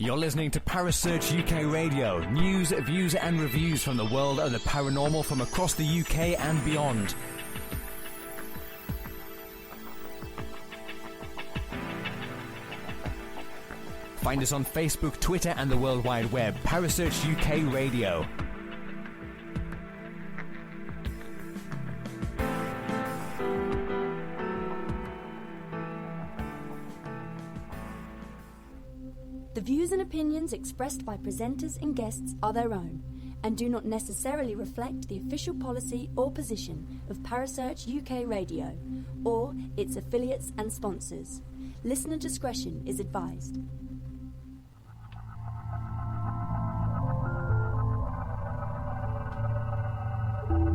You're listening to Parasearch UK Radio. News, views and reviews from the world of the paranormal from across the UK and beyond. Find us on Facebook, Twitter and the World Wide Web. Parasearch UK Radio. The views and opinions expressed by presenters and guests are their own and do not necessarily reflect the official policy or position of Parasearch UK Radio or its affiliates and sponsors. Listener discretion is advised.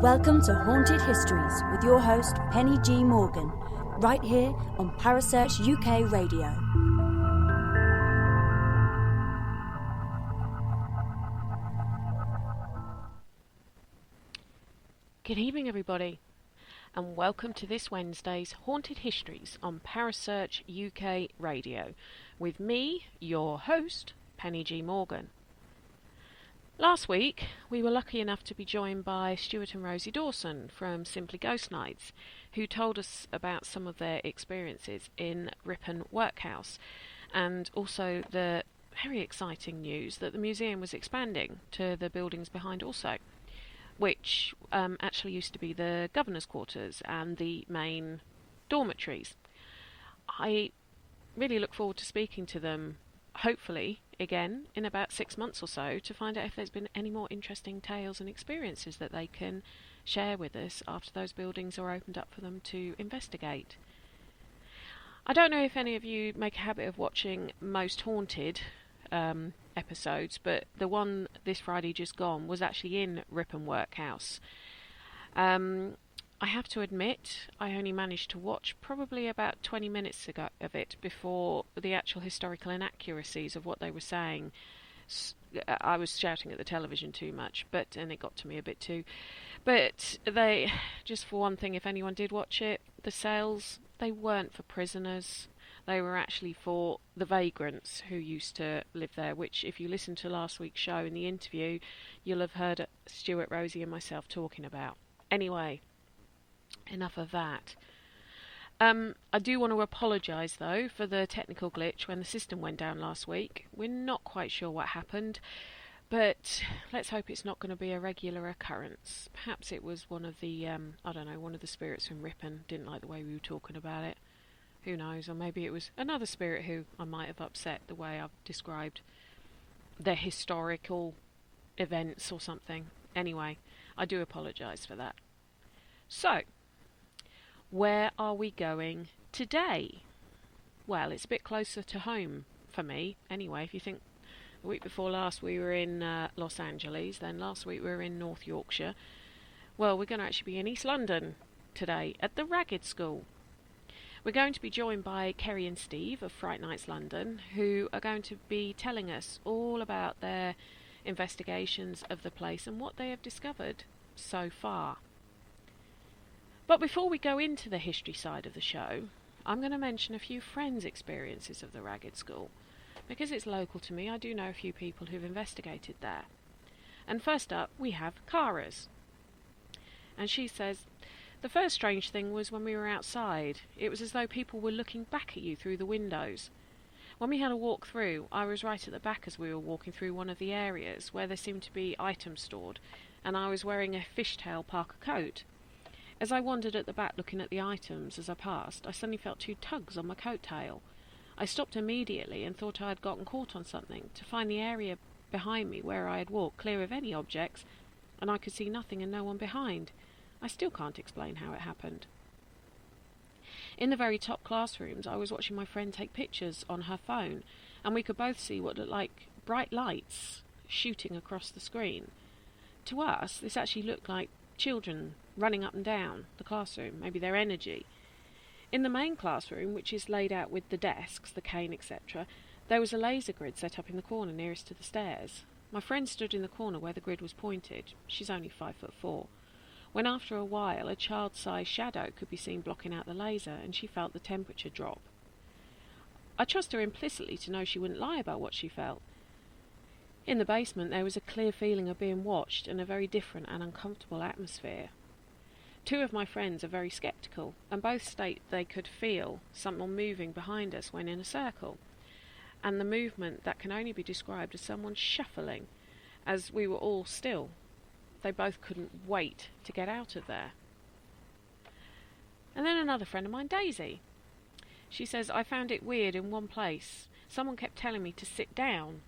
Welcome to Haunted Histories with your host Penny G. Morgan, right here on Parasearch UK Radio. Good evening, everybody, and welcome to this Wednesday's Haunted Histories on Parasearch UK Radio, with me, your host, Penny G. Morgan. Last week, we were lucky enough to be joined by Stuart and Rosie Dawson from Simply Ghost Nights, who told us about some of their experiences in Ripon Workhouse, and also the very exciting news that the museum was expanding to the buildings behind also, which actually used to be the governor's quarters and the main dormitories. I really look forward to speaking to them, hopefully, again, in about 6 months or so, to find out if there's been any more interesting tales and experiences that they can share with us after those buildings are opened up for them to investigate. I don't know if any of you make a habit of watching Most Haunted episodes, but the one this Friday just gone was actually in Ripon Workhouse. I have to admit, I only managed to watch probably about 20 minutes ago of it before the actual historical inaccuracies of what they were saying. I was shouting at the television too much, and it got to me a bit too. But they, just for one thing, if anyone did watch it, the sales, they weren't for prisoners. They were actually for the vagrants who used to live there, which, if you listen to last week's show in the interview, you'll have heard Stuart, Rosie and myself talking about. Anyway, enough of that. I do want to apologise, though, for the technical glitch when the system went down last week. We're not quite sure what happened, but let's hope it's not going to be a regular occurrence. Perhaps it was one of the, one of the spirits from Ripon didn't like the way we were talking about it. Who knows, or maybe it was another spirit who I might have upset the way I've described their historical events or something. Anyway, I do apologise for that. So, where are we going today? Well, it's a bit closer to home for me. Anyway, if you think the week before last we were in Los Angeles, then last week we were in North Yorkshire. Well, we're going to actually be in East London today at the Ragged School. We're going to be joined by Kerry and Steve of Fright Nights London, who are going to be telling us all about their investigations of the place and what they have discovered so far. But before we go into the history side of the show, I'm going to mention a few friends' experiences of the Ragged School. Because it's local to me, I do know a few people who've investigated there. And first up, we have Kara's. And she says, the first strange thing was when we were outside. It was as though people were looking back at you through the windows. When we had a walk through, I was right at the back as we were walking through one of the areas where there seemed to be items stored, and I was wearing a fishtail parka coat. As I wandered at the back looking at the items as I passed, I suddenly felt 2 tugs on my coat tail. I stopped immediately and thought I had gotten caught on something, to find the area behind me where I had walked clear of any objects, and I could see nothing and no one behind. I still can't explain how it happened. In the very top classrooms, I was watching my friend take pictures on her phone, and we could both see what looked like bright lights shooting across the screen. To us, this actually looked like children running up and down the classroom, maybe their energy. In the main classroom, which is laid out with the desks, the cane, etc., there was a laser grid set up in the corner nearest to the stairs. My friend stood in the corner where the grid was pointed. She's only 5'4". When after a while a child-sized shadow could be seen blocking out the laser, and she felt the temperature drop. I trust her implicitly to know she wouldn't lie about what she felt, In the basement there was a clear feeling of being watched and a very different and uncomfortable atmosphere. Two of my friends are very sceptical, and both state they could feel someone moving behind us when in a circle, and the movement that can only be described as someone shuffling, as we were all still. They both couldn't wait to get out of there. And then another friend of mine, Daisy. She says, I found it weird in one place. Someone kept telling me to sit down.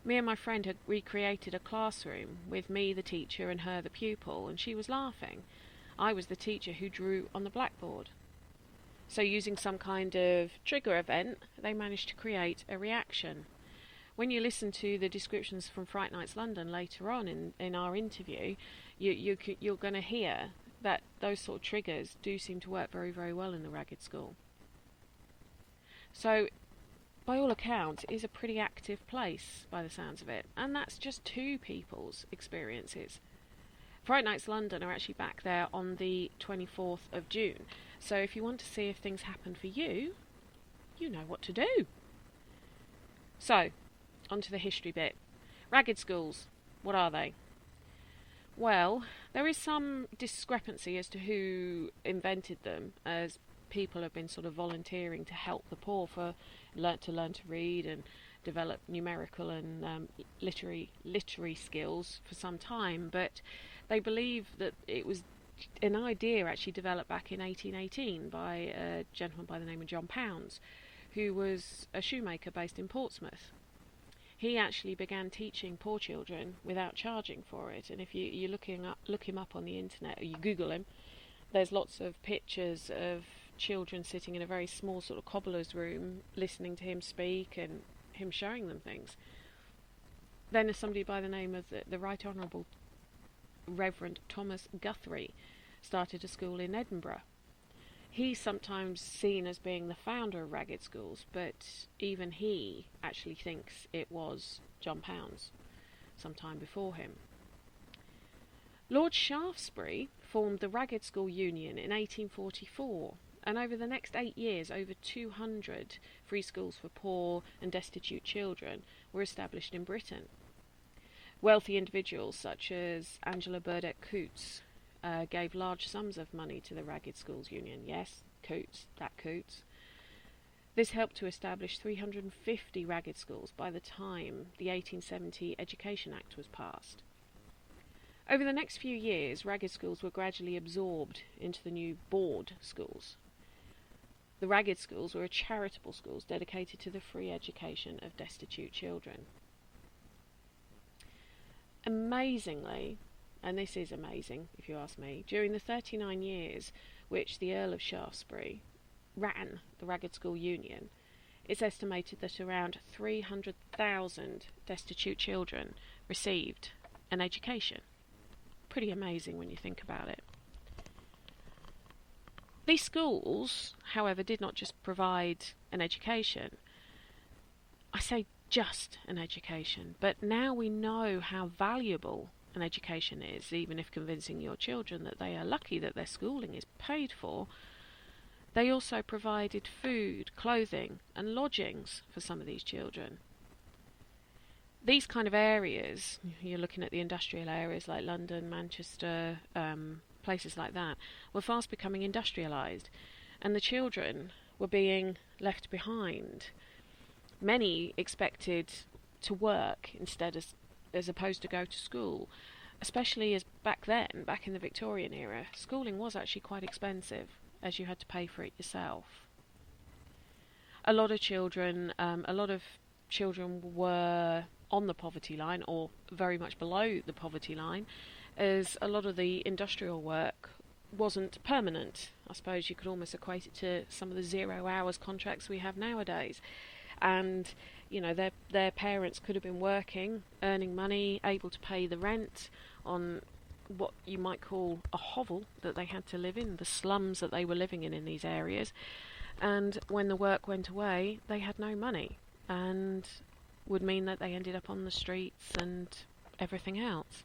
Me and my friend had recreated a classroom with me, the teacher, and her, the pupil, and she was laughing. I was the teacher who drew on the blackboard. So using some kind of trigger event, they managed to create a reaction. When you listen to the descriptions from Fright Nights London later on in our interview, you're going to hear that those sort of triggers do seem to work very, very well in the Ragged School. So, by all accounts, it is a pretty active place by the sounds of it, and that's just two people's experiences. Fright Nights London are actually back there on the 24th of June, so if you want to see if things happen for you, you know what to do. So, on to the history bit. Ragged schools, what are they? Well, there is some discrepancy as to who invented them, as people have been sort of volunteering to help the poor to learn to read and develop numerical and literary skills for some time, but they believe that it was an idea actually developed back in 1818 by a gentleman by the name of John Pounds, who was a shoemaker based in Portsmouth. He actually began teaching poor children without charging for it, and if you look him up on the internet, or you Google him, there's lots of pictures of children sitting in a very small sort of cobbler's room listening to him speak and him showing them things. Then there's somebody by the name of the Right Honourable Reverend Thomas Guthrie started a school in Edinburgh. He's sometimes seen as being the founder of Ragged Schools, but even he actually thinks it was John Pounds sometime before him. Lord Shaftesbury formed the Ragged School Union in 1844, and over the next 8 years over 200 free schools for poor and destitute children were established in Britain. Wealthy individuals such as Angela Burdett Coutts gave large sums of money to the Ragged Schools Union. Yes, Coutts, that Coutts. This helped to establish 350 ragged schools by the time the 1870 Education Act was passed. Over the next few years, ragged schools were gradually absorbed into the new board schools. The ragged schools were charitable schools dedicated to the free education of destitute children. Amazingly, and this is amazing if you ask me, during the 39 years which the Earl of Shaftesbury ran the Ragged School Union, it's estimated that around 300,000 destitute children received an education. Pretty amazing when you think about it. These schools, however, did not just provide an education. I say just an education, but now we know how valuable an education is, even if convincing your children that they are lucky that their schooling is paid for. They also provided food, clothing and lodgings for some of these children. These kind of areas, you're looking at the industrial areas like London, Manchester, places like that, were fast becoming industrialised, and the children were being left behind. Many expected to work instead as opposed to go to school, especially as back in the Victorian era, schooling was actually quite expensive, as you had to pay for it yourself. A lot of children were on the poverty line, or very much below the poverty line, as a lot of the industrial work wasn't permanent. I suppose you could almost equate it to some of the 0 hours contracts we have nowadays. And, you know, their parents could have been working, earning money, able to pay the rent on what you might call a hovel that they had to live in, the slums that they were living in these areas. And when the work went away, they had no money, and would mean that they ended up on the streets and everything else.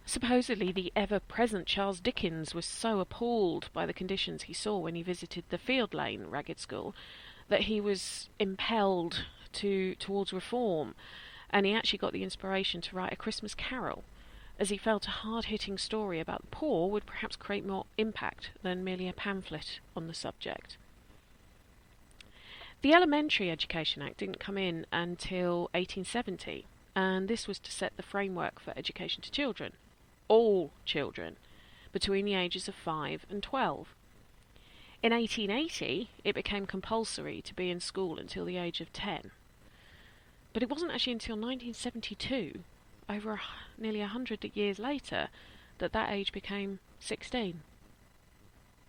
Supposedly, the ever-present Charles Dickens was so appalled by the conditions he saw when he visited the Field Lane Ragged School that he was impelled towards reform, and he actually got the inspiration to write A Christmas Carol, as he felt a hard-hitting story about the poor would perhaps create more impact than merely a pamphlet on the subject. The Elementary Education Act didn't come in until 1870, and this was to set the framework for education to children, all children, between the ages of 5 and 12. In 1880, it became compulsory to be in school until the age of 10. But it wasn't actually until 1972, over nearly 100 years later, that that age became 16.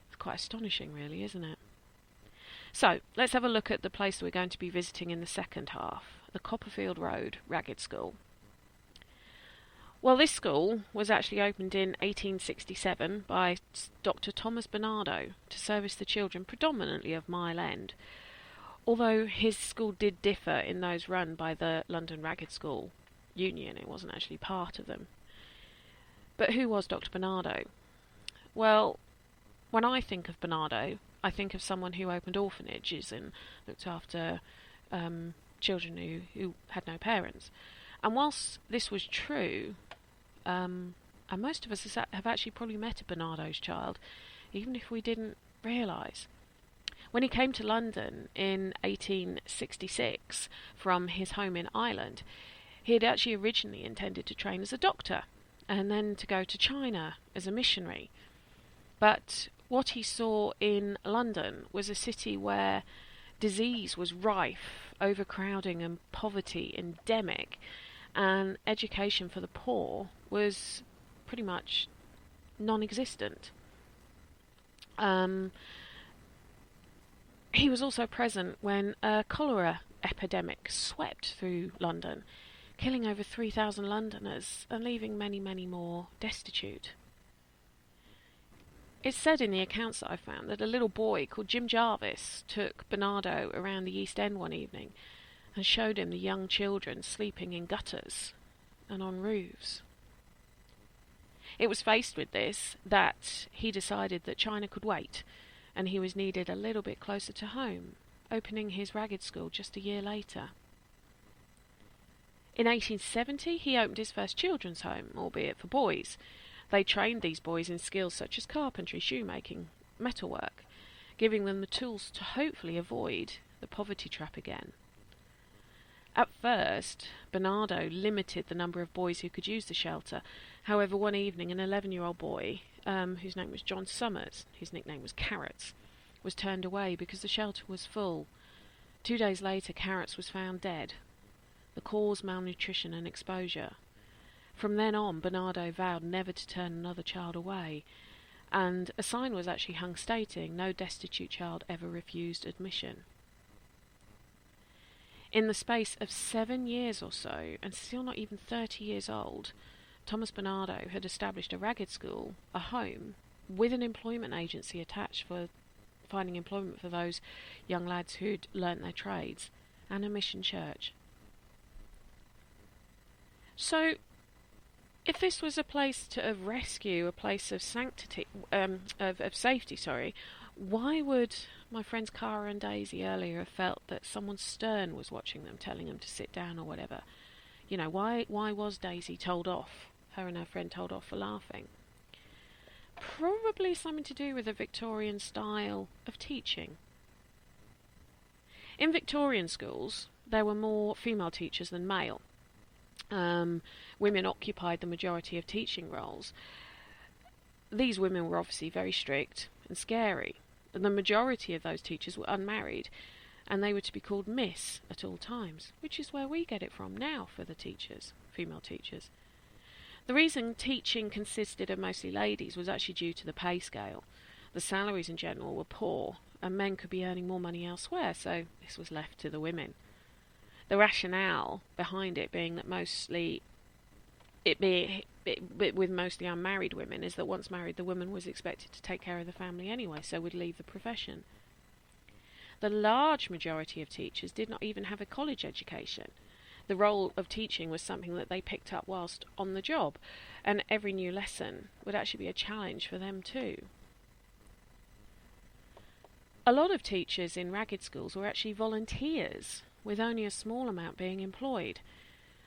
It's quite astonishing, really, isn't it? So, let's have a look at the place we're going to be visiting in the second half, the Copperfield Road Ragged School. Well, this school was actually opened in 1867 by Dr. Thomas Bernardo to service the children predominantly of Mile End, although his school did differ in those run by the London Ragged School Union. It wasn't actually part of them. But who was Dr. Bernardo? Well, when I think of Bernardo, I think of someone who opened orphanages and looked after children who had no parents. And whilst this was true, and most of us have actually probably met a Bernardo's child, even if we didn't realise. When he came to London in 1866 from his home in Ireland, he had actually originally intended to train as a doctor and then to go to China as a missionary. But what he saw in London was a city where disease was rife, overcrowding and poverty endemic, and education for the poor was pretty much non-existent. He was also present when a cholera epidemic swept through London, killing over 3,000 Londoners and leaving many, many more destitute. It's said in the accounts that I found that a little boy called Jim Jarvis took Bernardo around the East End one evening and showed him the young children sleeping in gutters and on roofs. It was faced with this that he decided that China could wait, and he was needed a little bit closer to home, opening his ragged school just a year later. In 1870, he opened his first children's home, albeit for boys. They trained these boys in skills such as carpentry, shoemaking, metalwork, giving them the tools to hopefully avoid the poverty trap again. At first, Bernardo limited the number of boys who could use the shelter. However, one evening an 11-year-old boy, whose name was John Summers, his nickname was Carrots, was turned away because the shelter was full. 2 days later, Carrots was found dead. The cause, malnutrition and exposure. From then on, Bernardo vowed never to turn another child away, and a sign was actually hung stating, "No destitute child ever refused admission." In the space of 7 years or so, and still not even 30 years old, Thomas Bernardo had established a ragged school, a home, with an employment agency attached for finding employment for those young lads who'd learnt their trades, and a mission church. So, if this was a place of rescue, a place of sanctity, of safety, why would my friends Cara and Daisy earlier have felt that someone stern was watching them, telling them to sit down or whatever? You know, why was Daisy told off? Her and her friend told off for laughing. Probably something to do with the Victorian style of teaching. In Victorian schools, there were more female teachers than male. Women occupied the majority of teaching roles. These women were obviously very strict and scary, and the majority of those teachers were unmarried, and they were to be called Miss at all times, which is where we get it from now for the teachers, female teachers. The reason teaching consisted of mostly ladies was actually due to the pay scale. The salaries in general were poor, and men could be earning more money elsewhere, so this was left to the women. The rationale behind it being that with mostly unmarried women, is that once married the woman was expected to take care of the family anyway, so would leave the profession. The large majority of teachers did not even have a college education. The role of teaching was something that they picked up whilst on the job, and every new lesson would actually be a challenge for them too. A lot of teachers in ragged schools were actually volunteers, with only a small amount being employed.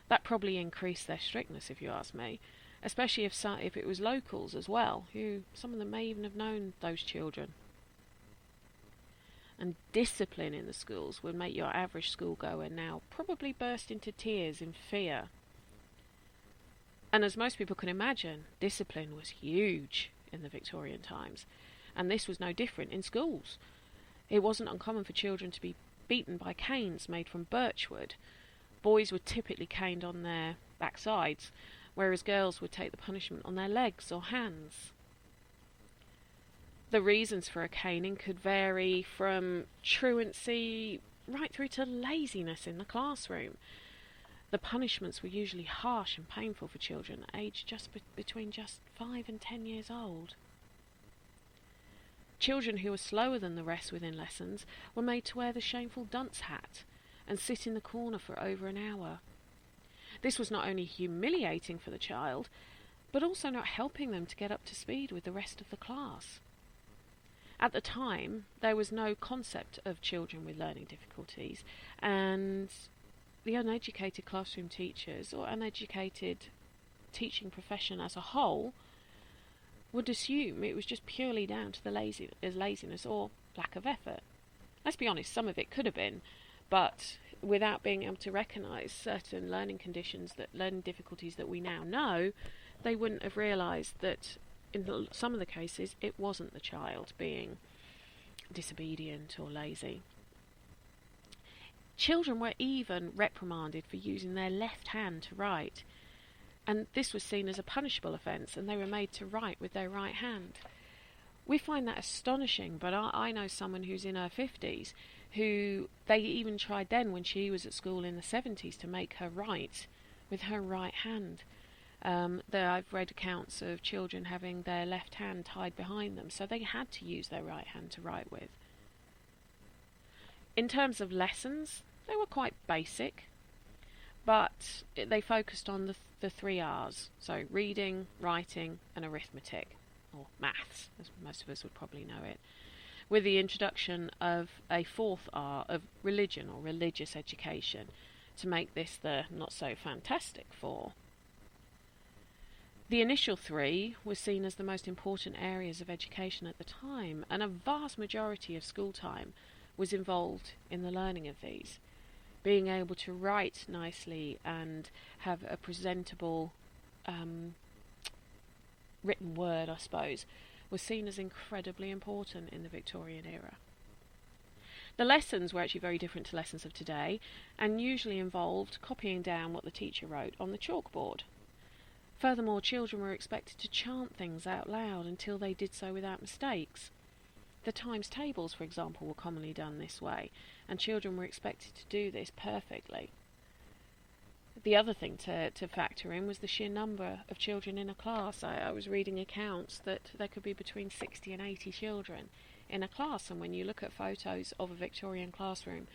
That probably increased their strictness, if you ask me, especially if it was locals as well, who some of them may even have known those children. And discipline in the schools would make your average schoolgoer now probably burst into tears in fear. And as most people can imagine, discipline was huge in the Victorian times, and this was no different in schools. It wasn't uncommon for children to be beaten by canes made from birchwood. Boys were typically caned on their backsides, whereas girls would take the punishment on their legs or hands. The reasons for a caning could vary from truancy right through to laziness in the classroom. The punishments were usually harsh and painful for children aged just between 5 and 10 years old. Children who were slower than the rest within lessons were made to wear the shameful dunce hat and sit in the corner for over an hour. This was not only humiliating for the child, but also not helping them to get up to speed with the rest of the class. At the time, there was no concept of children with learning difficulties, and the uneducated classroom teachers or uneducated teaching profession as a whole would assume it was just purely down to the laziness or lack of effort. Let's be honest, some of it could have been, but without being able to recognise certain learning difficulties that we now know, they wouldn't have realised that in some of the cases it wasn't the child being disobedient or lazy. Children were even reprimanded for using their left hand to write, and this was seen as a punishable offence, and they were made to write with their right hand. We find that astonishing, but I know someone who's in her 50s who they even tried then when she was at school in the 70s to make her write with her right hand. I've read accounts of children having their left hand tied behind them, so they had to use their right hand to write with. In terms of lessons, they were quite basic, but they focused on the 3 R's, so reading, writing and arithmetic, or maths, as most of us would probably know it, with the introduction of a 4th R of religion or religious education to make this the not so fantastic 4. The initial 3 were seen as the most important areas of education at the time, and a vast majority of school time was involved in the learning of these. Being able to write nicely and have a presentable written word, I suppose, was seen as incredibly important in the Victorian era. The lessons were actually very different to lessons of today, and usually involved copying down what the teacher wrote on the chalkboard. Furthermore, children were expected to chant things out loud until they did so without mistakes. The times tables, for example, were commonly done this way, and children were expected to do this perfectly. The other thing to factor in was the sheer number of children in a class. I was reading accounts that there could be between 60 and 80 children in a class, and when you look at photos of a Victorian classroom,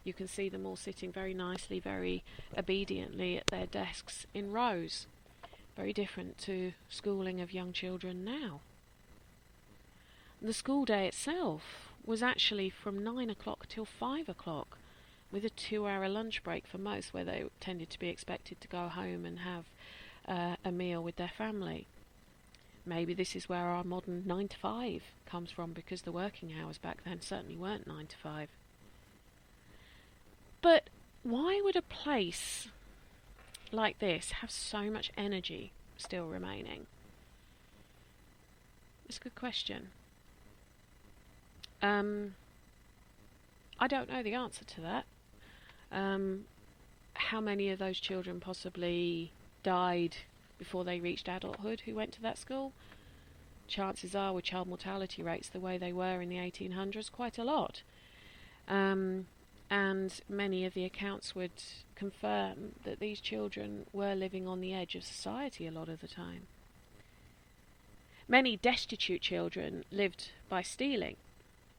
you can see them all sitting very nicely, very obediently at their desks in rows. Very different to schooling of young children now. The school day itself was actually from 9 o'clock till 5 o'clock, with a 2-hour lunch break for most, where they tended to be expected to go home and have a meal with their family. Maybe this is where our modern 9 to 5 comes from, because the working hours back then certainly weren't 9 to 5. But why would a place like this have so much energy still remaining? It's a good question. I don't know the answer to that. How many of those children possibly died before they reached adulthood who went to that school? Chances are, with child mortality rates the way they were in the 1800s, quite a lot. And many of the accounts would confirm that these children were living on the edge of society a lot of the time. Many destitute children lived by stealing.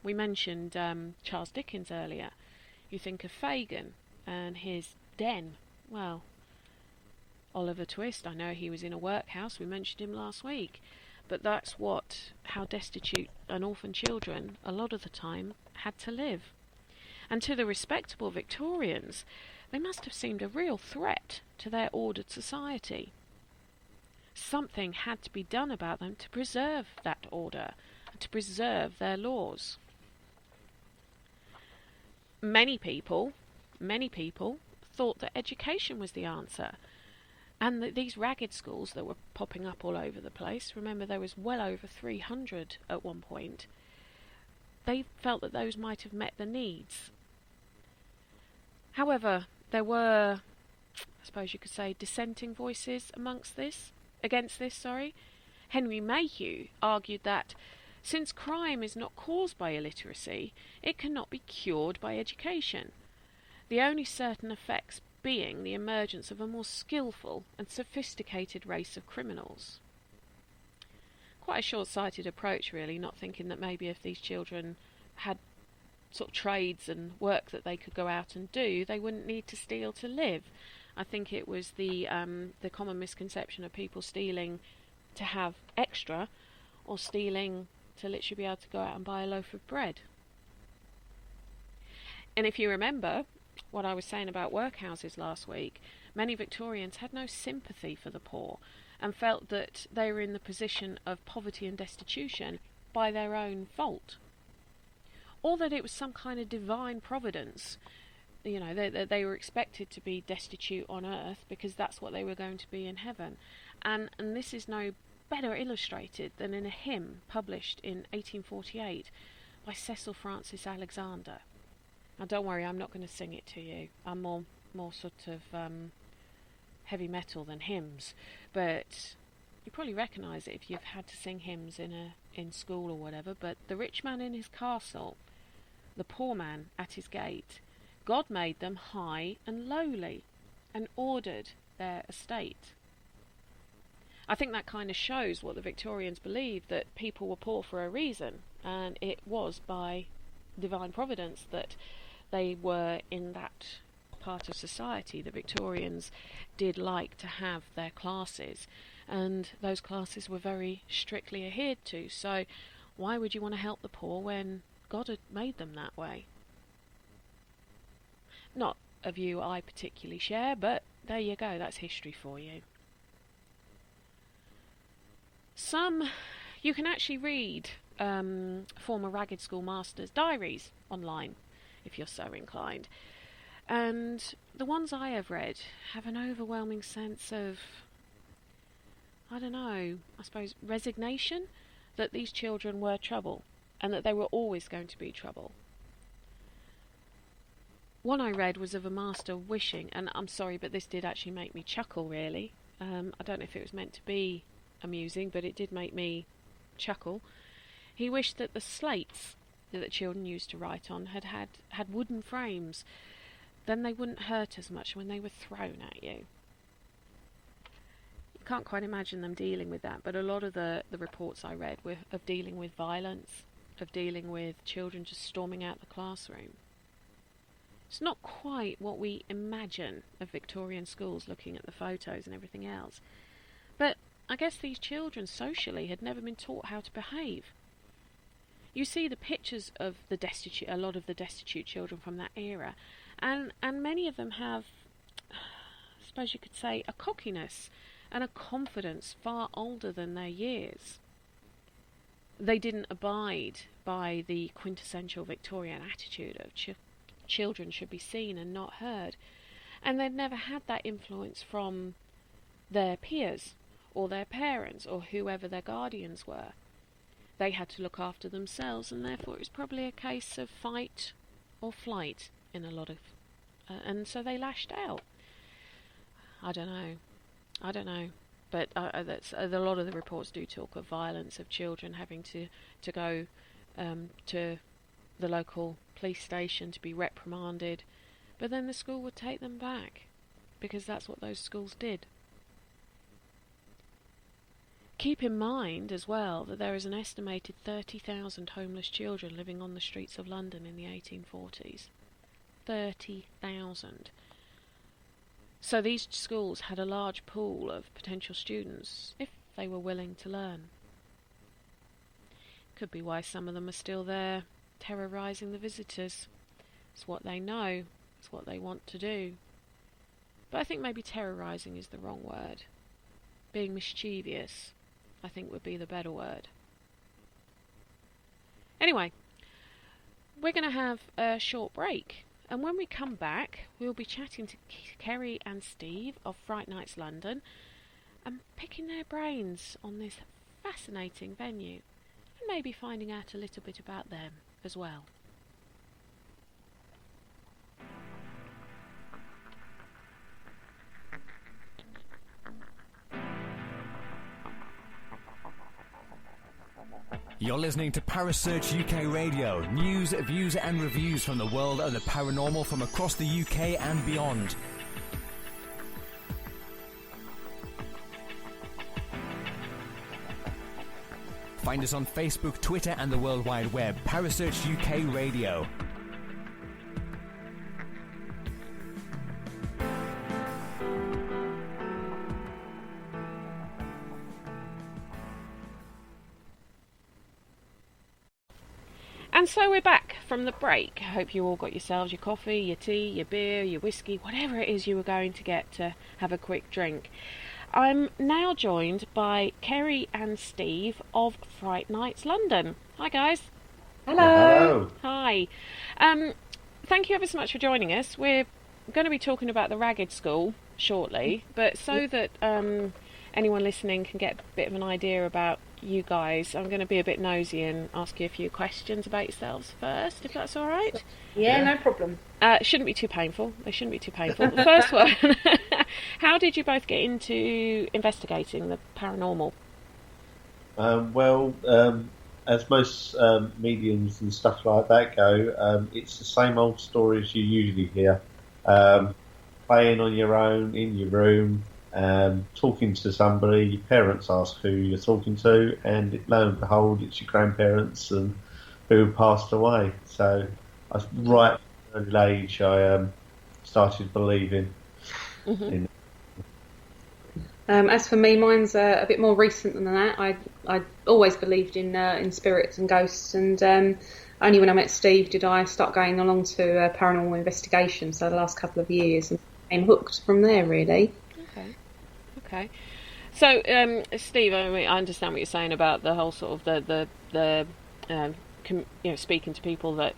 We mentioned Charles Dickens earlier. You think of Fagin and his den. Well, Oliver Twist, I know he was in a workhouse, we mentioned him last week, but that's how destitute and orphan children a lot of the time had to live. And to the respectable Victorians, they must have seemed a real threat to their ordered society. Something had to be done about them to preserve that order, and to preserve their laws. Many people thought that education was the answer, and that these ragged schools that were popping up all over the place, remember there was well over 300 at one point, they felt that those might have met the needs. However, there were, I suppose you could say, dissenting voices against this. Henry Mayhew argued that since crime is not caused by illiteracy, it cannot be cured by education, the only certain effects being the emergence of a more skillful and sophisticated race of criminals. Quite a short-sighted approach, really, not thinking that maybe if these children had sort of trades and work that they could go out and do, they wouldn't need to steal to live. I think it was the common misconception of people stealing to have extra, or stealing to literally be able to go out and buy a loaf of bread. And if you remember what I was saying about workhouses last week, many Victorians had no sympathy for the poor and felt that they were in the position of poverty and destitution by their own fault, or that it was some kind of divine providence. You know, they were expected to be destitute on earth because that's what they were going to be in heaven. And this is no better illustrated than in a hymn published in 1848 by Cecil Francis Alexander. Now don't worry, I'm not going to sing it to you. I'm more sort of heavy metal than hymns, but you probably recognise it if you've had to sing hymns in school or whatever. But the rich man in his castle, the poor man at his gate, God made them high and lowly, and ordered their estate. I think that kind of shows what the Victorians believed, that people were poor for a reason, and it was by divine providence that they were in that part of society. The Victorians did like to have their classes, and those classes were very strictly adhered to. So why would you want to help the poor when God had made them that way? Not a view I particularly share, but there you go, that's history for you. You can actually read former ragged school masters' diaries online, if you're so inclined. And the ones I have read have an overwhelming sense of, I don't know, I suppose resignation that these children were trouble, and that they were always going to be trouble. One I read was of a master wishing, and I'm sorry, but this did actually make me chuckle, really. I don't know if it was meant to be amusing, but it did make me chuckle. He wished that the slates that the children used to write on had wooden frames. Then they wouldn't hurt as much when they were thrown at you. You can't quite imagine them dealing with that, but a lot of the reports I read were of dealing with violence, of dealing with children just storming out the classroom. It's not quite what we imagine of Victorian schools, looking at the photos and everything else. But I guess these children socially had never been taught how to behave. You see the pictures of a lot of the destitute children from that era, and many of them have, I suppose you could say, a cockiness and a confidence far older than their years. They didn't abide by the quintessential Victorian attitude of children should be seen and not heard, and they'd never had that influence from their peers or their parents or whoever their guardians were. They had to look after themselves, and therefore it was probably a case of fight or flight in a lot of, and so they lashed out. I don't know, but that's a lot of the reports do talk of violence, of children having to go to the local police station to be reprimanded, but then the school would take them back, because that's what those schools did. Keep in mind as well that there is an estimated 30,000 homeless children living on the streets of London in the 1840s. 30,000. So these schools had a large pool of potential students if they were willing to learn. Could be why some of them are still there, terrorising the visitors. It's what they know. It's what they want to do. But I think maybe terrorising is the wrong word. Being mischievous, I think, would be the better word. Anyway, we're going to have a short break. And when we come back, we'll be chatting to Kerry and Steve of Fright Nights London and picking their brains on this fascinating venue. And maybe finding out a little bit about them as well. You're listening to Parasearch UK Radio. News, views and reviews from the world of the paranormal from across the UK and beyond. Find us on Facebook, Twitter and the World Wide Web. Parasearch UK Radio. And so we're back from the break. I hope you all got yourselves your coffee, your tea, your beer, your whiskey, whatever it is you were going to get to have a quick drink. I'm now joined by Kerry and Steve of Fright Nights London. Hi guys. Hello. Hi. Thank you ever so much for joining us. We're going to be talking about the Ragged School shortly, but so that anyone listening can get a bit of an idea about you guys, I'm going to be a bit nosy and ask you a few questions about yourselves first, if that's all right. Yeah, no problem. Shouldn't be too painful. They shouldn't be too painful. The first one, how did you both get into investigating the paranormal? As most mediums and stuff like that go, it's the same old stories you usually hear. Playing on your own, in your room, talking to somebody, your parents ask who you're talking to, and lo and behold, it's your grandparents and who passed away. So, right at an early age, I started believing in. As for me, mine's a bit more recent than that. I always believed in spirits and ghosts, and only when I met Steve did I start going along to paranormal investigation. So the last couple of years, and became hooked from there, really. Okay. So, Steve, I mean, I understand what you're saying about the whole sort of the speaking to people that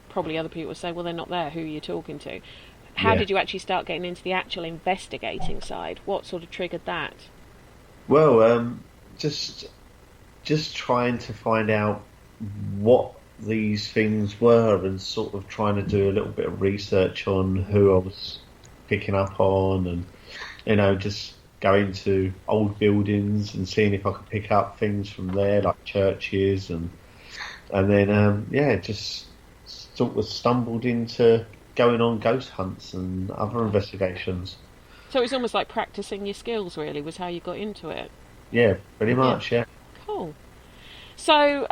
probably other people would say, well, they're not there. Who are you talking to? How did you actually start getting into the actual investigating side? What sort of triggered that? Well, just trying to find out what these things were and sort of trying to do a little bit of research on who I was picking up on, and just going to old buildings and seeing if I could pick up things from there, like churches, and then just sort of stumbled into going on ghost hunts and other investigations. So it's almost like practicing your skills, really, was how you got into it? Yeah, pretty much, yeah. Cool. So,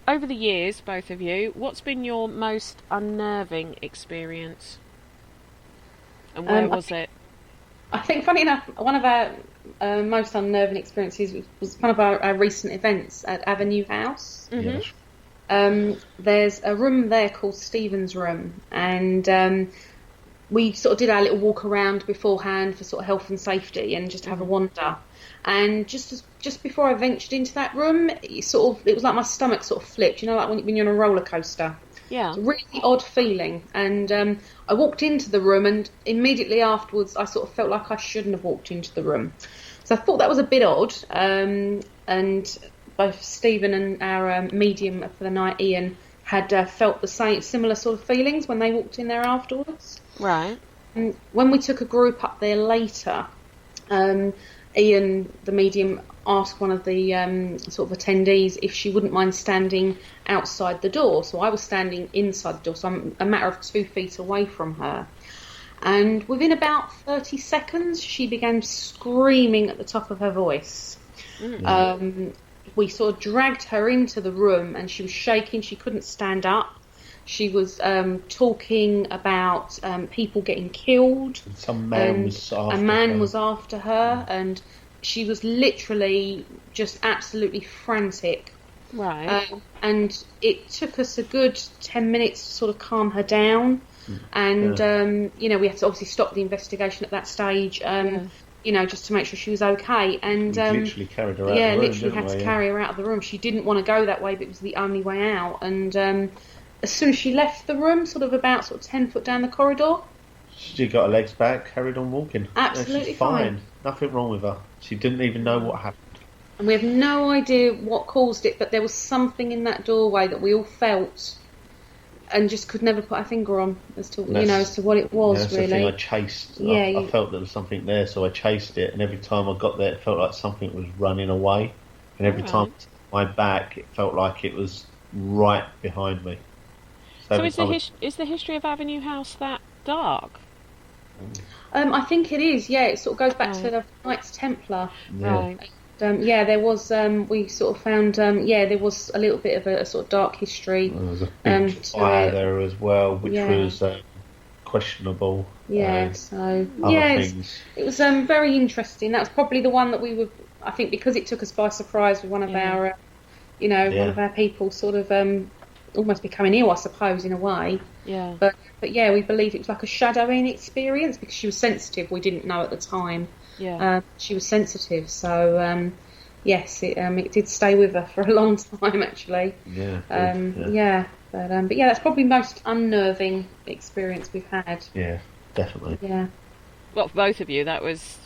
over the years, both of you, what's been your most unnerving experience? And where was it? I think, funny enough, one of our most unnerving experiences was one of our recent events at Avenue House. Mm-hmm. Yes. There's a room there called Stephen's Room, and we sort of did our little walk around beforehand for sort of health and safety and just have a wander. And just before I ventured into that room, it was like my stomach sort of flipped, like when you're on a roller coaster. Yeah. It's a really odd feeling. And I walked into the room, and immediately afterwards I sort of felt like I shouldn't have walked into the room. So I thought that was a bit odd. And both Stephen and our medium for the night, Ian, had felt the similar sort of feelings when they walked in there afterwards. Right. And when we took a group up there later, Ian, the medium, asked one of the sort of attendees if she wouldn't mind standing outside the door. So I was standing inside the door, so I'm a matter of 2 feet away from her. And within about 30 seconds, she began screaming at the top of her voice. Mm. We sort of dragged her into the room, and she was shaking. She couldn't stand up. She was talking about people getting killed. Some man was after her. A man was after her, and she was literally just absolutely frantic. Right. And it took us a good 10 minutes to sort of calm her down. And, we had to obviously stop the investigation at that stage, just to make sure she was okay. And we literally carried her out of the room. Literally had to carry her out of the room. She didn't want to go that way, but it was the only way out. And as soon as she left the room, about 10 foot down the corridor, she got her legs back, carried on walking. Absolutely she's fine. Nothing wrong with her. She didn't even know what happened. And we have no idea what caused it, but there was something in that doorway that we all felt and just could never put our finger on as to what it was. That's really. The thing I chased. I felt there was something there, so I chased it, and every time I got there, it felt like something was running away. And every time my back, it felt like it was right behind me. So is the history of Avenue House that dark? I think it is. Yeah, it sort of goes back to the Knights Templar. Yeah. Right. There was. We sort of found. There was a little bit of a sort of dark history. There was a big fire there as well, which was questionable. Yeah. Things. It was very interesting. That was probably the one that we were. I think because it took us by surprise with one of our, one of our people sort of almost becoming ill, I suppose, in a way. Yeah. But we believe it was like a shadowing experience because she was sensitive. We didn't know at the time. Yeah. She was sensitive, so yes, it did stay with her for a long time actually. Yeah. But that's probably the most unnerving experience we've had. Yeah, definitely. Yeah. Well, for both of you, that was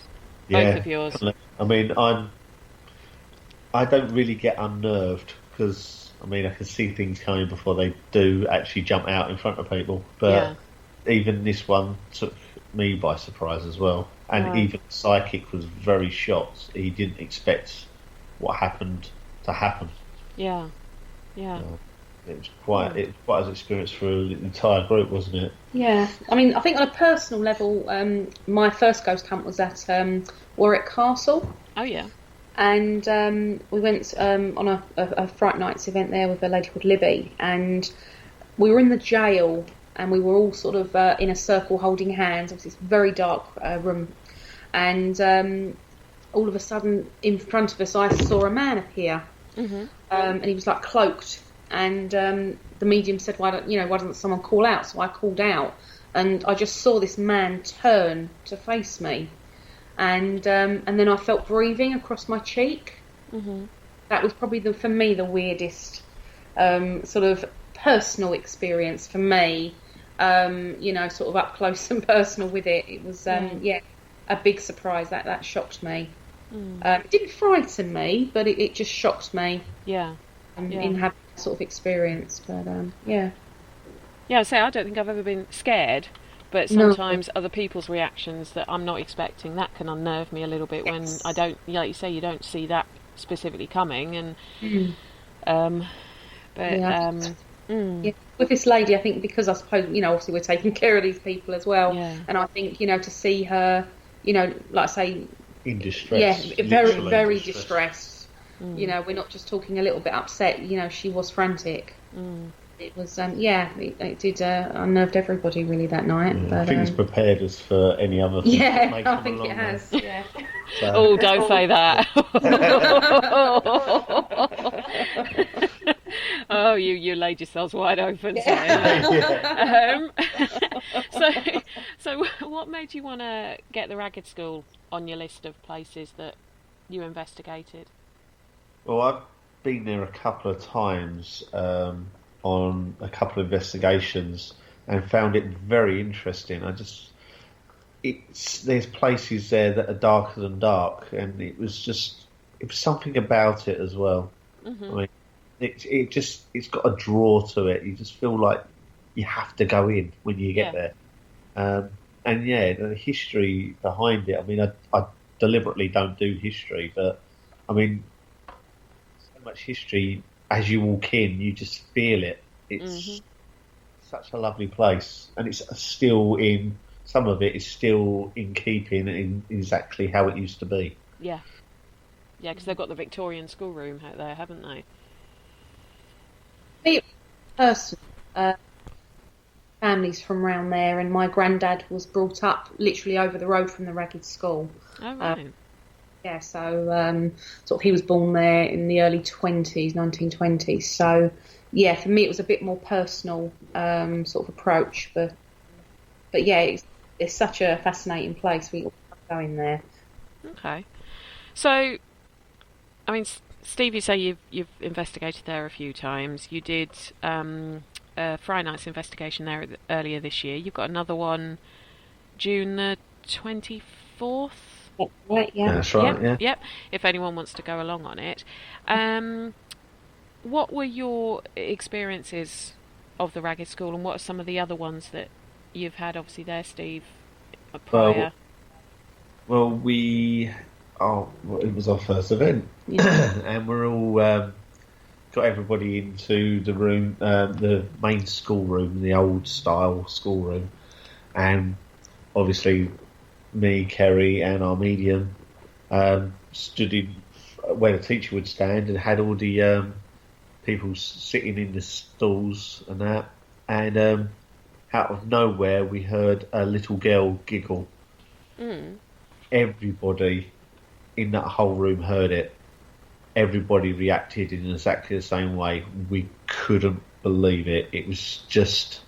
both of yours. I mean, I don't really get unnerved because I can see things coming before they do actually jump out in front of people. But even this one took me by surprise as well. And even the psychic was very shocked. He didn't expect what happened to happen. Yeah. Yeah. It was quite an experience for the entire group, wasn't it? Yeah. I think on a personal level, my first ghost hunt was at Warwick Castle. Oh, yeah. And we went on a Fright Nights event there with a lady called Libby. And we were in the jail and we were all sort of in a circle holding hands. It was this very dark room. And all of a sudden, in front of us, I saw a man appear. Mm-hmm. And he was like cloaked. And the medium said, why doesn't someone call out? So I called out. And I just saw this man turn to face me. And then I felt breathing across my cheek. Mm-hmm. That was probably, for me, the weirdest sort of personal experience for me. Sort of up close and personal with it. It was, a big surprise. That shocked me. It didn't frighten me, but it just shocked me. Yeah. In having that sort of experience. But, yeah. Yeah, I don't think I've ever been scared. But sometimes other people's reactions that I'm not expecting, that can unnerve me a little bit when I don't, like you say, you don't see that specifically coming. And with this lady, I think because I suppose, obviously we're taking care of these people as well. Yeah. And I think, to see her, like I say... in distress. Yeah, very, very distressed. We're not just talking a little bit upset. She was frantic. It was, it did unnerved everybody really that night. Yeah, but, I think it's prepared us for any other thing. Yeah, I think it has. Yeah. So. Oh, don't say that. Oh, you laid yourselves wide open. So what made you want to get the Ragged School on your list of places that you investigated? Well, I've been there a couple of times on a couple of investigations and found it very interesting. There's places there that are darker than dark, and it was something about it as well. Mm-hmm. It's got a draw to it. You just feel like you have to go in when you get there. And the history behind it. I deliberately don't do history, but so much history. As you walk in, you just feel it. It's such a lovely place, and it's still some of it is still in keeping in exactly how it used to be. Yeah, because they've got the Victorian schoolroom out there, haven't they? Families from around there, and my granddad was brought up literally over the road from the Ragged School. Oh, right. Yeah, so sort of he was born there in the early 1920s. So, yeah, for me it was a bit more personal sort of approach. But yeah, it's such a fascinating place. We all love going there. Okay. So, I mean, Steve, you say you've investigated there a few times. You did a Fright Nights investigation there earlier this year. You've got another one June the 24th. Right, yeah. That's right, yeah. Yep. If anyone wants to go along on it. What were your experiences of the Ragged School, and what are some of the other ones that you've had, obviously, there, Steve, prior? Well, it was our first event, and we're all got everybody into the room, the main schoolroom, the old style schoolroom, and obviously me, Kerry, and our medium stood in where the teacher would stand and had all the people sitting in the stalls and that, and out of nowhere we heard a little girl giggle. Everybody in that whole room heard it. Everybody reacted in exactly the same way. We couldn't believe it. It was just,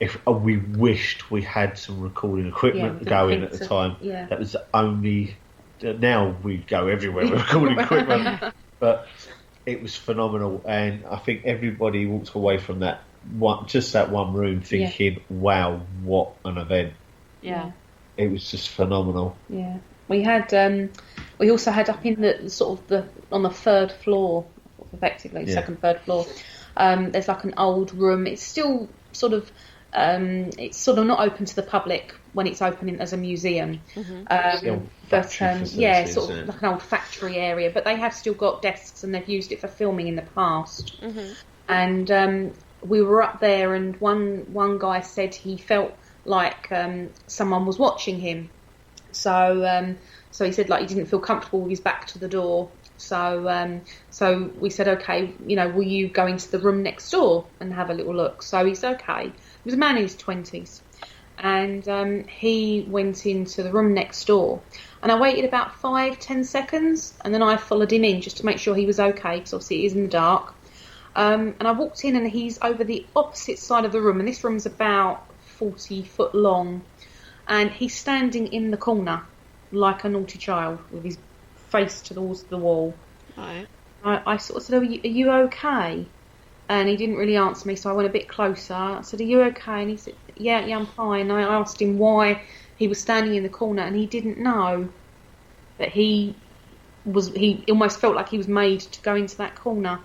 if we wished we had some recording equipment going at the time. Yeah. That was the only. Now we go everywhere with recording equipment, but it was phenomenal, and I think everybody walked away from that one room thinking, "Wow, what an event!" Yeah. It was just phenomenal. Yeah, we had. We also had up in on the third floor, effectively second, third floor. There's like an old room. It's still sort of. It's sort of not open to the public when it's opening as a museum. But sort of like an old factory area. But they have still got desks, and they've used it for filming in the past. And we were up there, and one guy said he felt like someone was watching him. So he said like he didn't feel comfortable with his back to the door. So we said, okay, will you go into the room next door and have a little look? So he said, okay. He was a man in his 20s, and he went into the room next door. And I waited about 5-10 seconds, and then I followed him in just to make sure he was okay, because obviously it is in the dark. And I walked in, and he's over the opposite side of the room, and this room's about 40 foot long, and he's standing in the corner like a naughty child with his face towards the wall. Right. I sort of said, are you okay? And he didn't really answer me, so I went a bit closer. I said, are you okay? And he said, yeah, I'm fine. I asked him why he was standing in the corner, and he didn't know that he almost felt like he was made to go into that corner.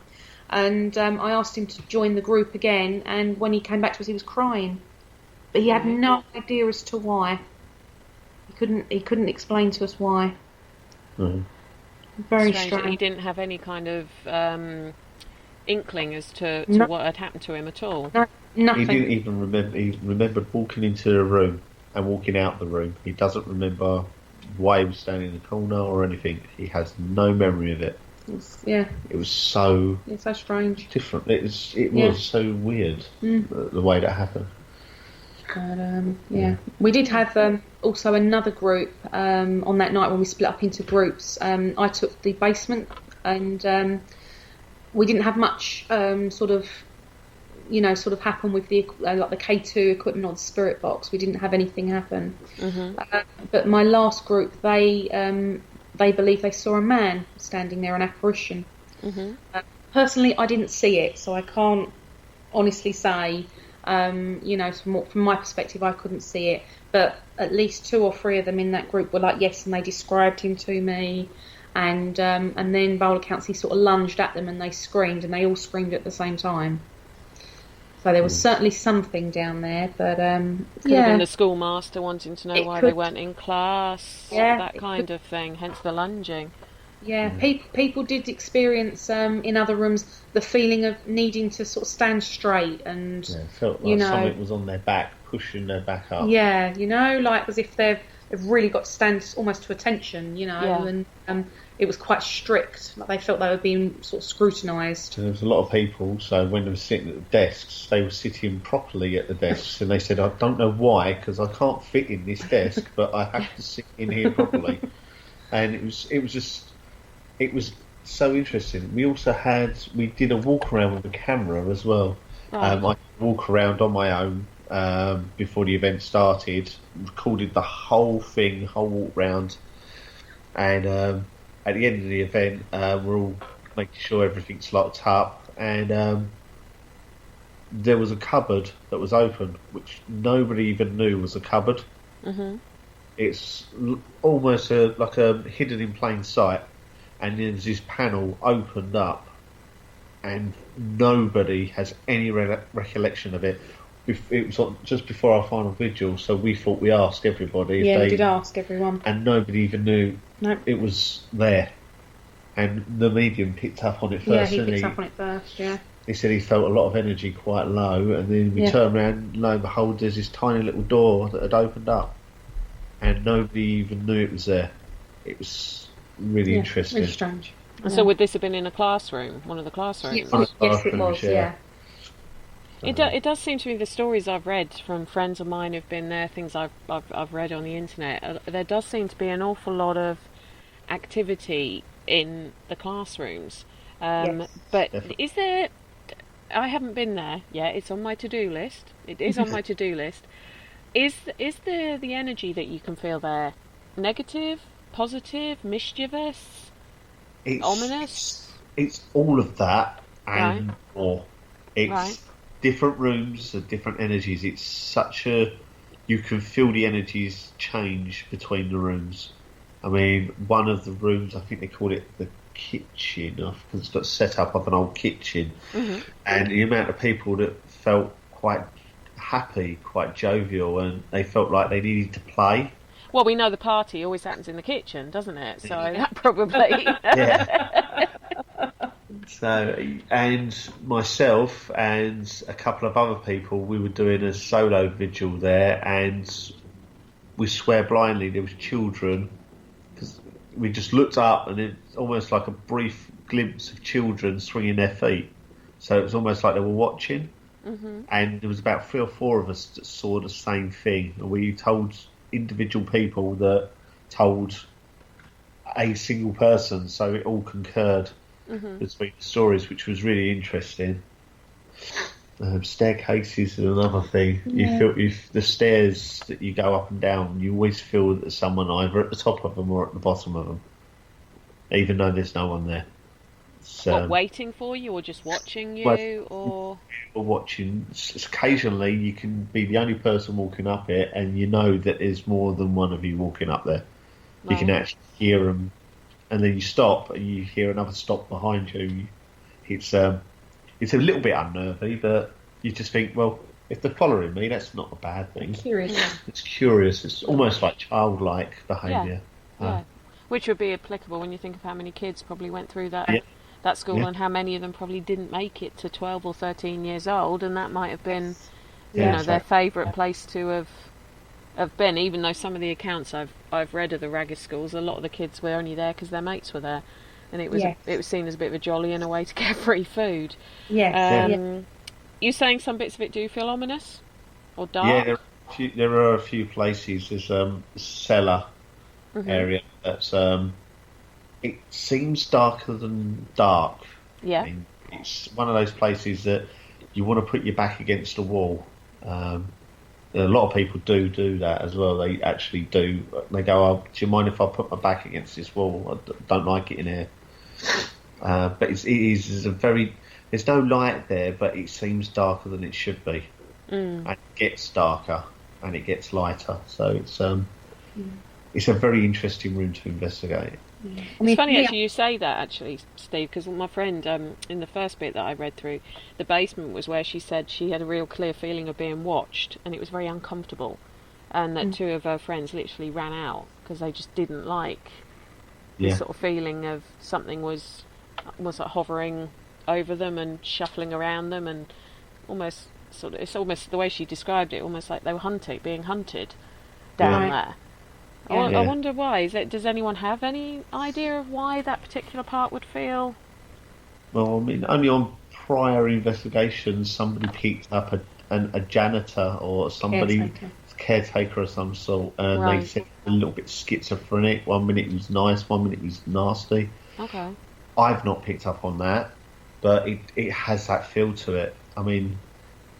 And I asked him to join the group again, and when he came back to us, he was crying. But he had no idea as to why. He couldn't explain to us why. Very strange. He didn't have any kind of inkling as to what had happened to him at all. No, nothing. He didn't even remember. He remembered walking into the room and walking out the room. He doesn't remember why he was standing in the corner or anything. He has no memory of it. It was so. It's so strange. Different. It was so weird the way that happened. But we did have also another group on that night when we split up into groups. I took the basement, and we didn't have much sort of happen with the like the K2 equipment or the spirit box. We didn't have anything happen. But my last group, they believe they saw a man standing there, an apparition. Personally, I didn't see it, so I can't honestly say. From my perspective, I couldn't see it, but at least 2 or 3 of them in that group were like, yes, and they described him to me, and then by all accounts he sort of lunged at them and they screamed, and they all screamed at the same time. So there was certainly something down there, but could have been the schoolmaster wanting to know why they weren't in class, that kind of thing, hence the lunging. People did experience in other rooms the feeling of needing to sort of stand straight, and it felt like something was on their back, pushing their back up. Like as if they've really got to stand almost to attention, and it was quite strict. Like they felt they were being sort of scrutinised. There was a lot of people, so when they were sitting at the desks, they were sitting properly at the desks, and they said, "I don't know why, because I can't fit in this desk, but I have to sit in here properly." and it was so interesting. We did a walk around with a camera as well. Right. I walk around on my own before the event started, recorded the whole walk round, and at the end of the event, we're all making sure everything's locked up, and there was a cupboard that was open, which nobody even knew was a cupboard. Mm-hmm. It's almost like a hidden in plain sight, and there's this panel opened up, and nobody has any recollection of it. It was just before our final vigil, so we thought we asked everybody. Yeah, we did ask everyone. And nobody even knew No. it was there. And the medium picked up on it first. Yeah, he picked up on it first, yeah. He said he felt a lot of energy quite low, and then we turned around, and lo and behold, there's this tiny little door that had opened up, and nobody even knew it was there. It was really interesting. Really strange. And so would this have been in a classroom, one of the classrooms? Yes, it was, yeah. It does seem to me, the stories I've read from friends of mine who've been there, things I've read on the internet, there does seem to be an awful lot of activity in the classrooms. Yes. But Definitely. is there... I haven't been there yet. It's on my to-do list. It is on my to-do list. Is there the energy that you can feel there negative, positive, mischievous, ominous? It's all of that and more. It's Right. different rooms and different energies. It's such a... You can feel the energies change between the rooms. I mean, one of the rooms, I think they called it the kitchen, because it's got set up of an old kitchen, and the amount of people that felt quite happy, quite jovial, and they felt like they needed to play. Well, we know the party always happens in the kitchen, doesn't it? So that probably... Yeah. So, and myself and a couple of other people, we were doing a solo vigil there, and we swear blindly there was children, because we just looked up and it's almost like a brief glimpse of children swinging their feet. So it was almost like they were watching, and there was about 3 or 4 of us that saw the same thing, and we told individual people that told a single person, so it all concurred between the stories, which was really interesting. Staircases is another thing. You feel the stairs that you go up and down, you always feel that there's someone either at the top of them or at the bottom of them, even though there's no one there. So, What, waiting for you or just watching you? Or watching. Occasionally you can be the only person walking up it, and you know that there's more than one of you walking up there. You can actually hear them, and then you stop and you hear another stop behind you. It's a little bit unnerving, but you just think, well, if they're following me, that's not a bad thing. Curious. It's curious. It's almost like childlike behaviour. Yeah. Which would be applicable when you think of how many kids probably went through that school, and how many of them probably didn't make it to 12 or 13 years old, and that might have been their favourite place to have been, even though some of the accounts I've read of the Ragged schools, a lot of the kids were only there because their mates were there, and it was seen as a bit of a jolly and a way to get free food. Yes. You're saying some bits of it do feel ominous or dark? Yeah, there are a few places. There's a cellar area that's it seems darker than dark. Yeah. I mean, it's one of those places that you want to put your back against the wall. A lot of people do that as well. They actually do. They go, "Oh, do you mind if I put my back against this wall? I don't like it in here." But it is a very... There's no light there, but it seems darker than it should be. And it gets darker and it gets lighter. So it's a very interesting room to investigate. It's funny actually you say that, actually, Steve, because my friend, in the first bit that I read through, the basement was where she said she had a real clear feeling of being watched, and it was very uncomfortable, and that 2 of her friends literally ran out because they just didn't like the sort of feeling of something was like hovering over them and shuffling around them, and it's almost the way she described it, almost like they were being hunted down there. I wonder why. Does anyone have any idea of why that particular part would feel? Well, I mean, only on prior investigations, somebody picked up a janitor or somebody caretaker of some sort, and Right. they said a little bit schizophrenic. 1 minute he was nice, 1 minute he's nasty. Okay. I've not picked up on that, but it has that feel to it. I mean,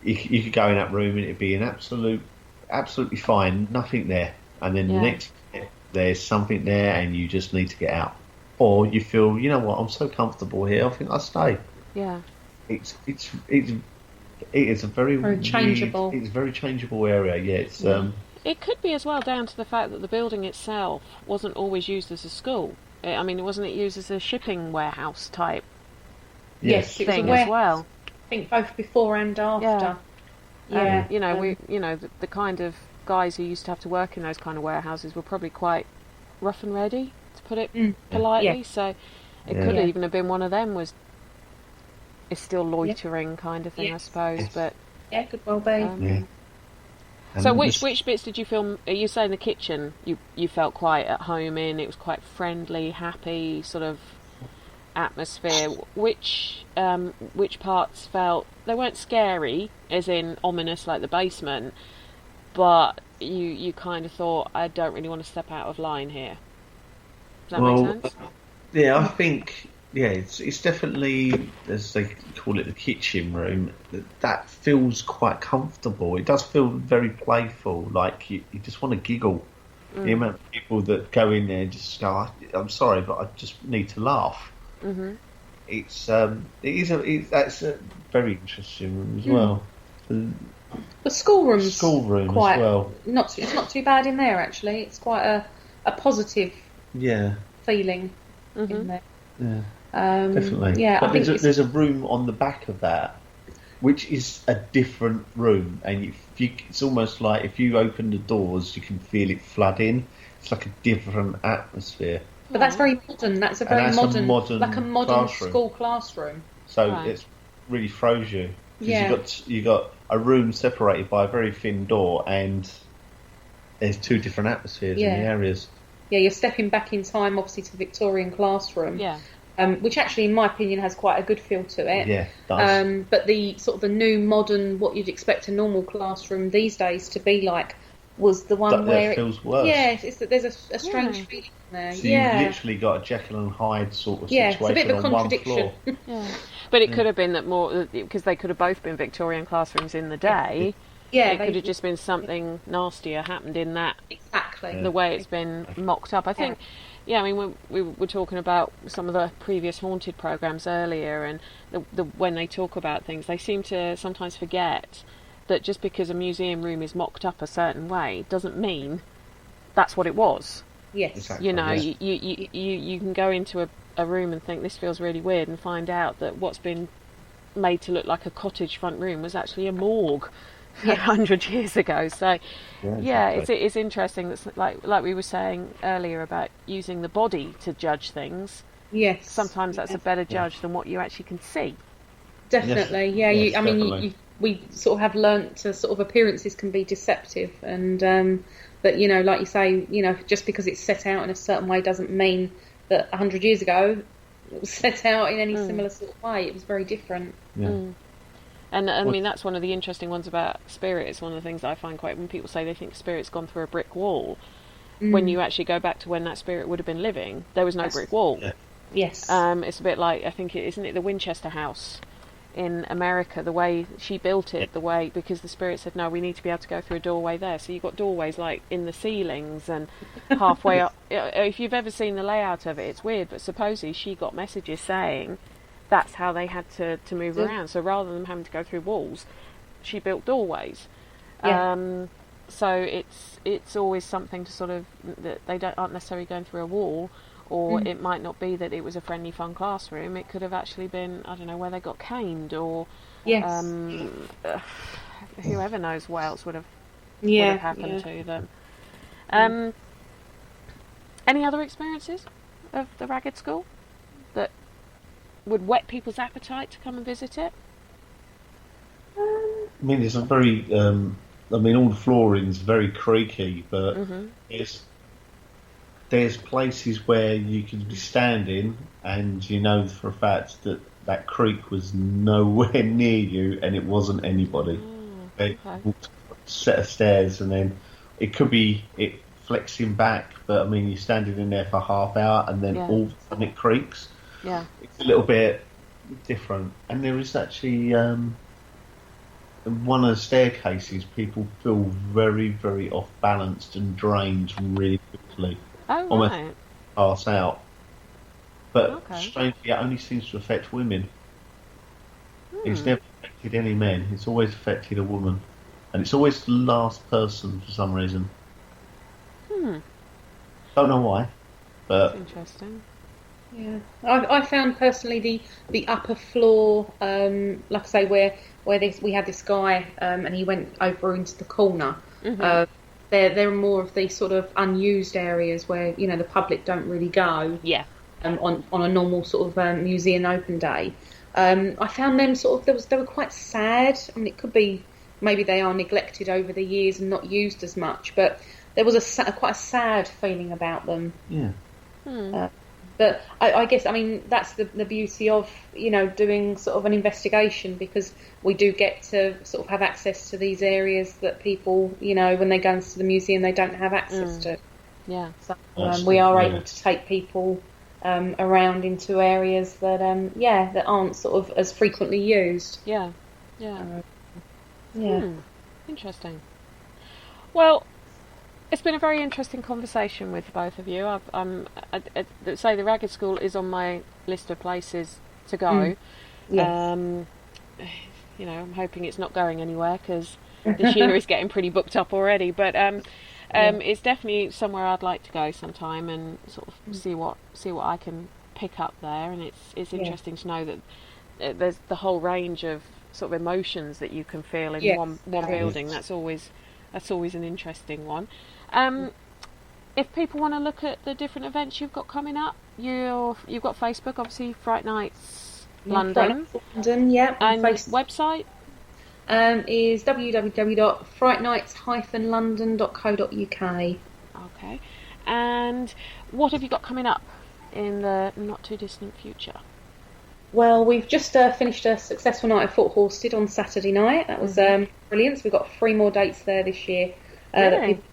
you could go in that room and it'd be an absolutely fine, nothing there, and then the next minute, there's something there, and you just need to get out, or you feel, you know what, I'm so comfortable here, I think I'll stay. Yeah. It is a very changeable. It's a very changeable area. Yeah, it's It could be as well down to the fact that the building itself wasn't always used as a school. I mean, wasn't it used as a shipping warehouse type Yes, it was a thing warehouse. as well? I think both before and after. Yeah. You know, the kind of guys who used to have to work in those kind of warehouses were probably quite rough and ready, to put it politely. Yeah. So it could even have been one of them is still loitering kind of thing, I Yes. suppose. Yes. But Yeah, could well be. And so which bits did you feel? Are you saying the kitchen you felt quite at home in? It was quite friendly, happy sort of atmosphere. Which parts felt they weren't scary, as in ominous like the basement, but you kind of thought, I don't really want to step out of line here. Does that make sense? Yeah, I think it's definitely, as they call it, the kitchen room. That feels quite comfortable. It does feel very playful. Like you just want to giggle. The amount of people that go in there and just go, I'm sorry, but I just need to laugh. Mm-hmm. That's a very interesting room as well. The schoolroom's Schoolroom quite, as well. It's not too bad in there actually. It's quite a positive feeling in there. Yeah, Definitely. Yeah, I but think there's a room on the back of that, which is a different room, and it's almost like if you open the doors, you can feel it flood in. It's like a different atmosphere. But that's very modern. That's a very modern, like a modern classroom. school classroom. So it's really throws you. 'Cause you got a room separated by a very thin door, and there's two different atmospheres in the areas. Yeah, you're stepping back in time, obviously, to the Victorian classroom. Yeah. Which actually, in my opinion, has quite a good feel to it. Yeah, it does. But the sort of the new modern, what you'd expect a normal classroom these days to be like, was the one where it feels worse. Yeah, there's a strange feeling there. So you've literally got a Jekyll and Hyde sort of situation it's a bit of a on contradiction. one floor. Yeah. But it could have been that more, because they could have both been Victorian classrooms in the day. Yeah, it could have just been something nastier happened in that. Exactly. The way it's been mocked up. I think, I mean, we were talking about some of the previous haunted programmes earlier, and when they talk about things, they seem to sometimes forget that just because a museum room is mocked up a certain way doesn't mean that's what it was. Yes. Exactly, You know, you can go into a room and think this feels really weird, and find out that what's been made to look like a cottage front room was actually a morgue 100 years ago. So it's interesting. That's like we were saying earlier about using the body to judge things. Yes. Sometimes that's a better judge than what you actually can see. Definitely. Yes. I mean, Definitely. we sort of have learnt to sort of appearances can be deceptive, and but you know, like you say, you know, just because it's set out in a certain way doesn't mean that 100 years ago it was set out in any similar sort of way. It was very different. And I mean, that's one of the interesting ones about spirit. It's one of the things I find quite, when people say they think spirit's gone through a brick wall, when you actually go back to when that spirit would have been living, there was no brick wall. Yes. It's a bit like, I think, isn't it the Winchester House in America, the way she built it, because the spirit said, no, we need to be able to go through a doorway there. So you've got doorways like in the ceilings and halfway up. If you've ever seen the layout of it, it's weird, but supposedly she got messages saying that's how they had to move around. So rather than them having to go through walls, she built doorways. So it's always something to sort of, that they aren't necessarily going through a wall, or it might not be that it was a friendly, fun classroom. It could have actually been, I don't know, where they got caned, or whoever knows what else would have happened to them. Any other experiences of the Ragged School that would whet people's appetite to come and visit it? I mean, it's a very. I mean, all the flooring's very creaky, but there's places where you can be standing and you know for a fact that creak was nowhere near you, and it wasn't anybody. They walked a set of stairs, and then it could be it flexing back, but I mean, you're standing in there for a half hour, and then all of a sudden it creaks. Yeah, it's a little bit different. And there is actually one of the staircases. People feel very, very off balanced and drained really quickly. Oh, almost right. pass out. But Okay. strangely, it only seems to affect women. It's never affected any men. It's always affected a woman. And it's always the last person for some reason. Don't know why, but That's interesting. Yeah, I found personally the upper floor, like I say, where we had this guy, and he went over into the corner. There are more of these sort of unused areas where the public don't really go. Yeah. On a normal sort of museum open day. I found them sort of they were quite sad. I mean, it could be maybe they are neglected over the years and not used as much, but there was quite a sad feeling about them. yeah. But I guess, I mean, that's the beauty of, doing sort of an investigation, because we do get to sort of have access to these areas that people, when they go into the museum, they don't have access to. Yeah. So we are able to take people around into areas that, that aren't sort of as frequently used. Yeah. Yeah. Yeah. Interesting. Well, it's been a very interesting conversation with both of you. I'd say the Ragged School is on my list of places to go. Yes. I'm hoping it's not going anywhere, because this year is getting pretty booked up already. But it's definitely somewhere I'd like to go sometime and sort of see what I can pick up there. And it's interesting to know that there's the whole range of sort of emotions that you can feel in one building. That's always an interesting one. If people want to look at the different events you've got coming up, you've got Facebook, obviously, Fright Nights London. London, yeah. And website? Is www.frightnights-london.co.uk. Okay. And what have you got coming up in the not too distant future? Well, we've just finished a successful night at Fort Horsted on Saturday night. That was brilliant. So we've got 3 more dates there this year that people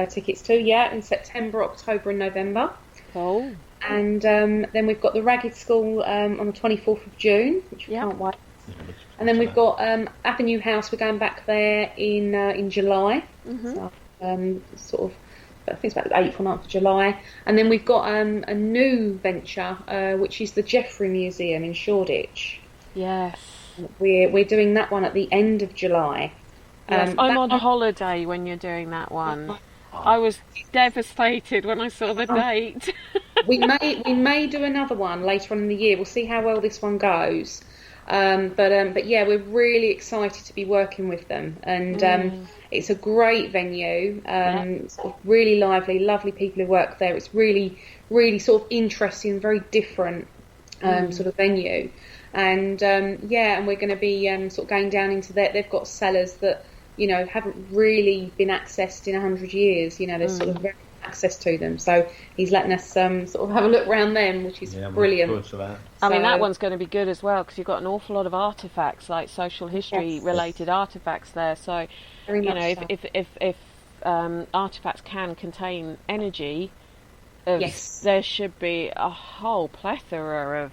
tickets to, in September, October and November. Oh. And then we've got the Ragged School on the 24th of June, which we can't wait. And then we've got Avenue House. We're going back there in July. So, sort of, I think it's about the 8th or 9th of July. And then we've got a new venture, which is the Jeffrey Museum in Shoreditch. Yes. We're doing that one at the end of July. Yes, I'm on holiday when you're doing that one. I was devastated when I saw the date. we may do another one later on in the year. We'll see how well this one goes. But yeah, we're really excited to be working with them, and it's a great venue. Sort of really lively, lovely people who work there. It's really, really sort of interesting, very different sort of venue. And and we're going to be sort of going down into that. They've got cellars that haven't really been accessed in 100 years. There's sort of very access to them. So he's letting us sort of have a look around them, which is brilliant. I mean, that one's going to be good as well, because you've got an awful lot of artefacts, like social history related artefacts there. So if artefacts can contain energy, there should be a whole plethora of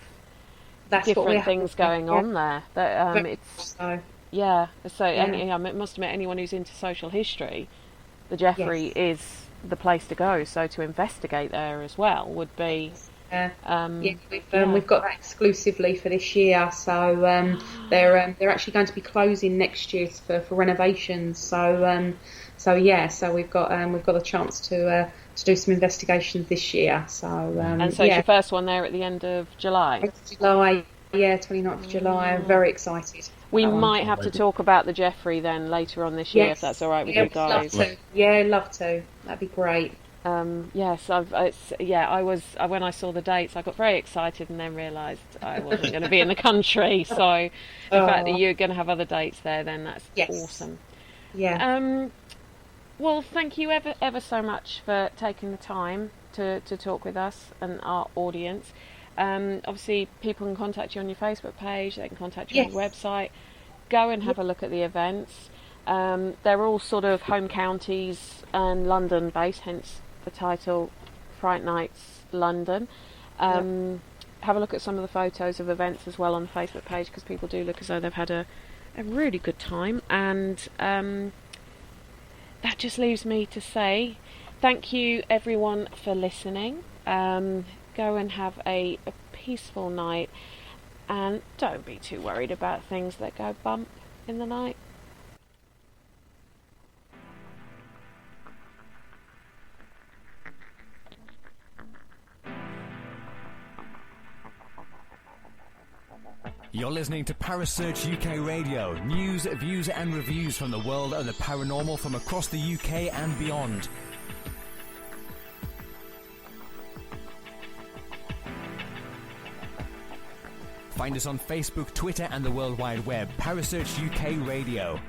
different things going on there. That I must admit, anyone who's into social history, the Jeffrey is the place to go. So to investigate there as well would be. We've got that exclusively for this year. So they're actually going to be closing next year for renovations. So we've got a chance to do some investigations this year. So it's your first one there at the end of July. July, 29th of July. I'm very excited. We might have to talk about the Jeffrey then later on this year, if that's all right with you guys. Love to. Yeah, love to. That'd be great. Yes, I was when I saw the dates, I got very excited and then realised I wasn't going to be in the country. So the fact that you're going to have other dates there, then that's awesome. Yeah. Well, thank you ever so much for taking the time to talk with us and our audience. Obviously, people can contact you on your Facebook page. They can contact you on your website. Go and have a look at the events. They're all sort of home counties and London based, hence the title Fright Nights London. Have a look at some of the photos of events as well on the Facebook page, because people do look as though they've had a really good time. And that just leaves me to say thank you everyone for listening. Go and have a peaceful night, and don't be too worried about things that go bump in the night. You're listening to Parasearch UK Radio. News, views and reviews from the world of the paranormal from across the UK and beyond. Find us on Facebook, Twitter and the World Wide Web. Parasearch UK Radio.